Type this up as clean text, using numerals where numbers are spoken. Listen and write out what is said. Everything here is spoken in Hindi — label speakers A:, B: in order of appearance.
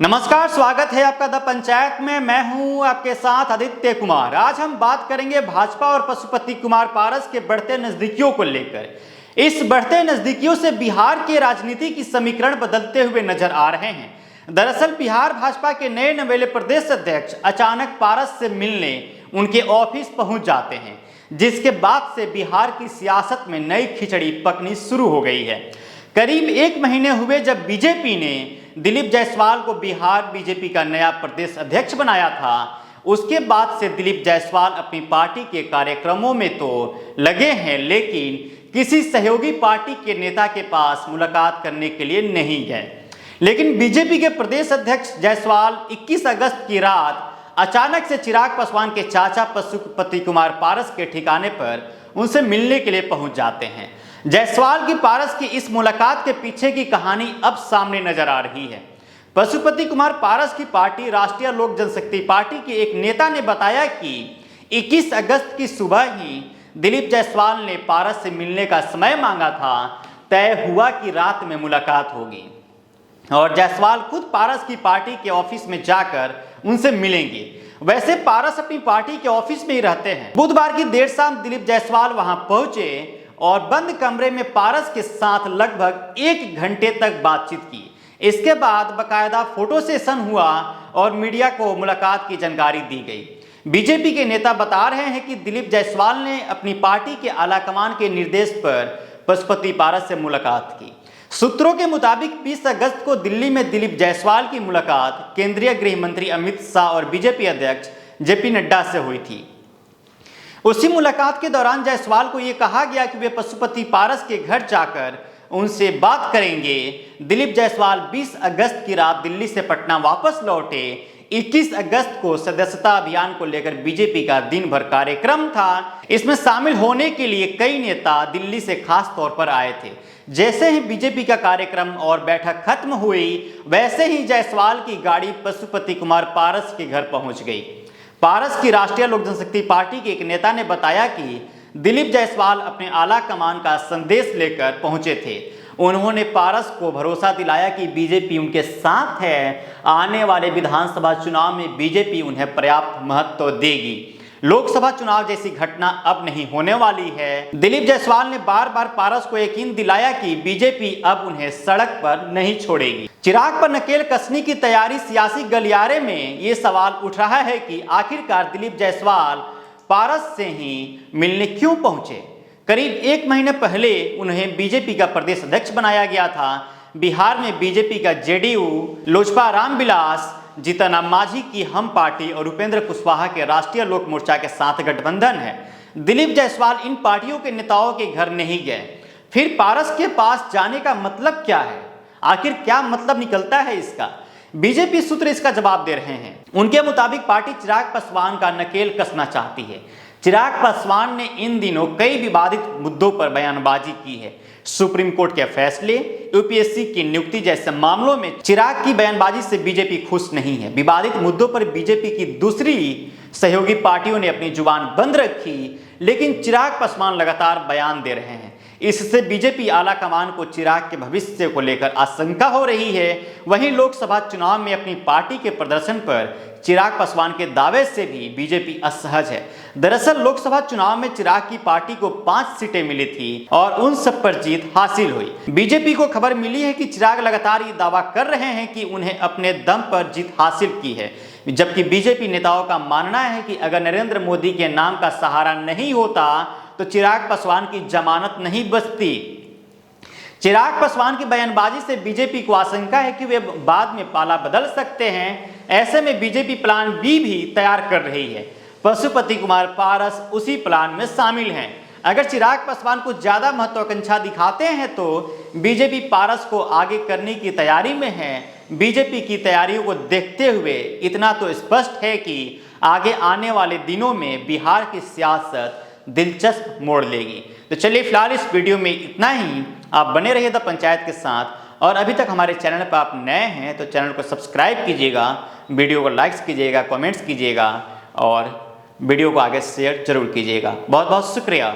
A: नमस्कार, स्वागत है आपका द पंचायत में। मैं हूं आपके साथ आदित्य कुमार। आज हम बात करेंगे भाजपा और पशुपति कुमार पारस के बढ़ते नजदीकियों को लेकर। इस बढ़ते नजदीकियों से बिहार के राजनीति की समीकरण बदलते हुए नजर आ रहे हैं। दरअसल बिहार भाजपा के नए नवेले प्रदेश अध्यक्ष अचानक पारस से मिलने उनके ऑफिस पहुंच जाते हैं, जिसके बाद से बिहार की सियासत में नई खिचड़ी पकनी शुरू हो गई है। करीब एक महीने हुए जब बीजेपी ने दिलीप जायसवाल को बिहार बीजेपी का नया प्रदेश अध्यक्ष बनाया था, उसके बाद से दिलीप जायसवाल अपनी पार्टी के कार्यक्रमों में तो लगे हैं, लेकिन किसी सहयोगी पार्टी के नेता के पास मुलाकात करने के लिए नहीं गए। लेकिन बीजेपी के प्रदेश अध्यक्ष जायसवाल 21 अगस्त की रात अचानक से चिराग पासवान के चाचा पशुपति कुमार पारस के ठिकाने पर उनसे मिलने के लिए पहुंच जाते हैं। जायसवाल की पारस की इस मुलाकात के पीछे की कहानी अब सामने नजर आ रही है। पशुपति कुमार पारस की पार्टी राष्ट्रीय लोक जनशक्ति पार्टी के एक नेता ने बताया कि 21 अगस्त की सुबह ही दिलीप जायसवाल ने पारस से मिलने का समय मांगा था। तय हुआ कि रात में मुलाकात होगी और जायसवाल खुद पारस की पार्टी के ऑफिस में जाकर उनसे मिलेंगे। वैसे पारस अपनी पार्टी के ऑफिस में ही रहते हैं। बुधवार की देर शाम दिलीप जायसवाल वहां पहुंचे और बंद कमरे में पारस के साथ लगभग 1 घंटे तक बातचीत की। इसके बाद बकायदा फोटो सेशन हुआ और मीडिया को मुलाकात की जानकारी दी गई। बीजेपी के नेता बता रहे हैं कि दिलीप जायसवाल ने अपनी पार्टी के आलाकमान के निर्देश पर पशुपति पारस से मुलाकात की। सूत्रों के मुताबिक 20 अगस्त को दिल्ली में दिलीप जायसवाल की मुलाकात केंद्रीय गृह मंत्री अमित शाह और बीजेपी अध्यक्ष जेपी नड्डा से हुई थी। उसी मुलाकात के दौरान जायसवाल को यह कहा गया कि वे पशुपति पारस के घर जाकर उनसे बात करेंगे। दिलीप जायसवाल 20 अगस्त की रात दिल्ली से पटना वापस लौटे। 21 अगस्त को सदस्यता अभियान को लेकर बीजेपी का दिन भर कार्यक्रम था। इसमें शामिल होने के लिए कई नेता दिल्ली से खास तौर पर आए थे। जैसे ही बीजेपी का कार्यक्रम और बैठक खत्म हुई, वैसे ही जायसवाल की गाड़ी पशुपति कुमार पारस के घर पहुंच गई। पारस की राष्ट्रीय लोक जनशक्ति पार्टी के एक नेता ने बताया कि दिलीप जायसवाल अपने आला कमान का संदेश लेकर पहुंचे थे। उन्होंने पारस को भरोसा दिलाया कि बीजेपी उनके साथ है। आने वाले विधानसभा चुनाव में बीजेपी उन्हें पर्याप्त महत्व देगी। लोकसभा चुनाव जैसी घटना अब नहीं होने वाली है। दिलीप जायसवाल ने बार बार पारस को यकीन दिलाया कि बीजेपी अब उन्हें सड़क पर नहीं छोड़ेगी। चिराग पर नकेल कसने की तैयारी सियासी गलियारे में ये सवाल उठ रहा है कि आखिरकार दिलीप जायसवाल पारस से ही मिलने क्यों पहुंचे। करीब 1 महीने पहले उन्हें बीजेपी का प्रदेश अध्यक्ष बनाया गया था। बिहार में बीजेपी का जेडीयू, लोजपा रामविलास, जीतन राम मांझी की हम पार्टी और उपेंद्र कुशवाहा के राष्ट्रीय लोक मोर्चा के साथ गठबंधन है। दिलीप जायसवाल इन पार्टियों के नेताओं के घर नहीं गए। फिर पारस के पास जाने का मतलब क्या है? आखिर क्या मतलब निकलता है इसका? बीजेपी सूत्र इसका जवाब दे रहे हैं। उनके मुताबिक पार्टी चिराग पासवान का नकेल कसना चाहती है। चिराग पासवान ने इन दिनों कई विवादित मुद्दों पर बयानबाजी की है। सुप्रीम कोर्ट के फैसले, यूपीएससी की नियुक्ति जैसे मामलों में चिराग की बयानबाजी से बीजेपी खुश नहीं है। विवादित मुद्दों पर बीजेपी की दूसरी सहयोगी पार्टियों ने अपनी जुबान बंद रखी, लेकिन चिराग पासवान लगातार बयान दे रहे हैं। इससे बीजेपी आला कमान को चिराग के भविष्य को लेकर आशंका हो रही है। वहीं लोकसभा चुनाव में अपनी पार्टी के प्रदर्शन पर चिराग पासवान के दावे से भी बीजेपी असहज है। दरअसल लोकसभा चुनाव में चिराग की पार्टी को 5 सीटें मिली थी और उन सब पर जीत हासिल हुई। बीजेपी को खबर मिली है कि चिराग लगातार ये दावा कर रहे हैं कि उन्हें अपने दम पर जीत हासिल की है, जबकि बीजेपी नेताओं का मानना है कि अगर नरेंद्र मोदी के नाम का सहारा नहीं होता तो चिराग पासवान की जमानत नहीं बचती। चिराग पासवान की बयानबाजी से बीजेपी को आशंका है कि वे बाद में पाला बदल सकते हैं। ऐसे में बीजेपी प्लान बी भी तैयार कर रही है। पशुपति कुमार पारस उसी प्लान में शामिल हैं। अगर चिराग पासवान को ज्यादा महत्वाकांक्षा दिखाते हैं तो बीजेपी पारस को आगे करने की तैयारी में है। बीजेपी की तैयारियों को देखते हुए इतना तो स्पष्ट है कि आगे आने वाले दिनों में बिहार की सियासत दिलचस्प मोड़ लेगी। तो चलिए फिलहाल इस वीडियो में इतना ही। आप बने रहिए द पंचायत के साथ और अभी तक हमारे चैनल पर आप नए हैं तो चैनल को सब्सक्राइब कीजिएगा, वीडियो को लाइक्स कीजिएगा, कमेंट्स कीजिएगा और वीडियो को आगे शेयर जरूर कीजिएगा। बहुत बहुत शुक्रिया।